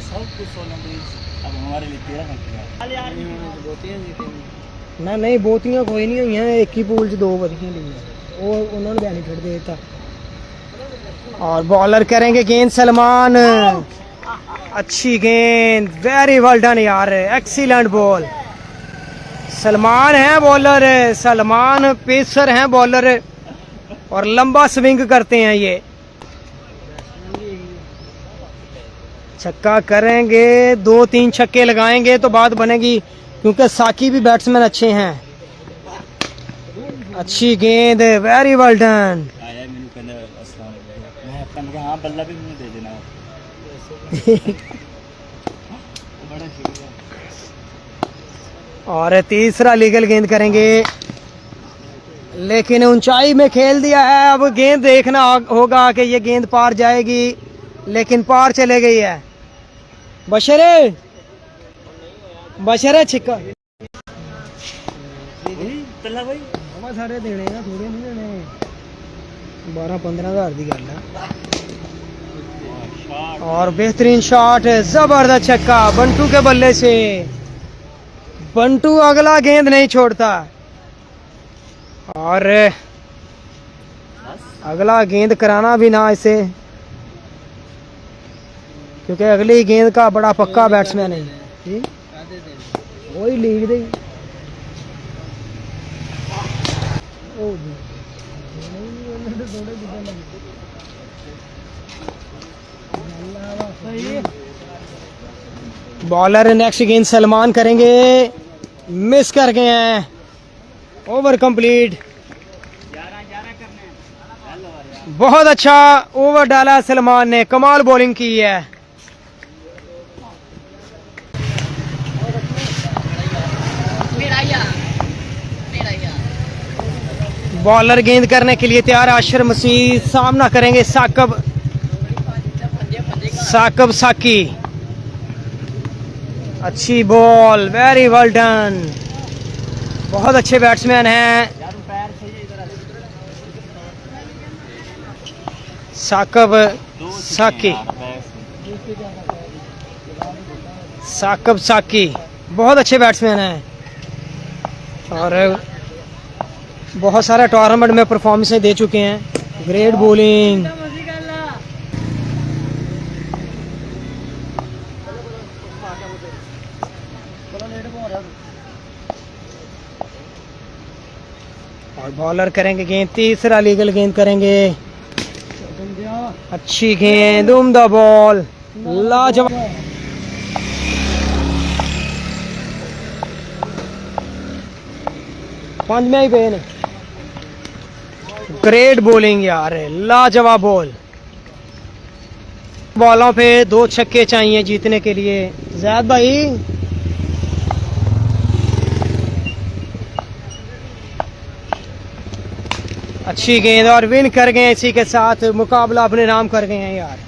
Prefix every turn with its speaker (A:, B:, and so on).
A: सब कुछ 100 नंबर अब हमारे लिए 13
B: ना नहीं बहुतियां कोई नहीं हुई हैं, एक ही पूल च 2 बधियां ली वो उन्होंने बेनिफिट दे दिता। और बॉलर करेंगे गेंद सलमान, अच्छी गेंद, वेरी वेल डन यार, एक्सीलेंट बॉल। सलमान है बॉलर, सलमान पेसर हैं बॉलर और लंबा स्विंग करते हैं ये। छक्का करेंगे, 2-3 छक्के लगाएंगे तो बात बनेगी, क्योंकि साकी भी बैट्समैन अच्छे हैं। अच्छी गेंद, वेरी वेल डन।
A: हाँ बल्ला भी मुझे दे देना
B: और तीसरा लीगल गेंद करेंगे, लेकिन ऊंचाई में खेल दिया है। अब गेंद देखना होगा कि ये गेंद पार जाएगी, लेकिन पार चले गई है। बशरे छिक्का सारे देने ना, थोड़े नहीं देने, 12-15 हज़ार की गल है। और बेहतरीन शॉट, जबरदस्त छक्का बंटू के बल्ले से। बंटू अगला गेंद नहीं छोड़ता और अगला गेंद कराना भी ना इसे, क्योंकि अगली गेंद का बड़ा पक्का बैट्समैन है। वही लीग दे बॉलर नेक्स्ट गेंद सलमान करेंगे, मिस कर गए हैं, ओवर कंप्लीट। बहुत अच्छा ओवर डाला सलमान ने, कमाल बॉलिंग की है। बॉलर गेंद करने के लिए तैयार, आशिर मसीह सामना करेंगे साकिब साकी। अच्छी बॉल, वेरी वेल डन, बहुत अच्छे बैट्समैन हैं साकिब साकी, बहुत अच्छे बैट्समैन हैं और बहुत सारे टूर्नामेंट में परफॉर्मेंसें दे चुके हैं। ग्रेट बॉलिंग, और बॉलर करेंगे गेंद, तीसरा लीगल गेंद करेंगे। अच्छी गेंद, उम्दा बॉल, लाजवाब। पांच में ही पे ने, ग्रेट बॉलिंग यार, लाजवाब बॉल। बॉलों पे 2 छक्के चाहिए जीतने के लिए। ज़ैद भाई अच्छी गेंद और विन कर गए, इसी के साथ मुकाबला अपने नाम कर गए हैं यार।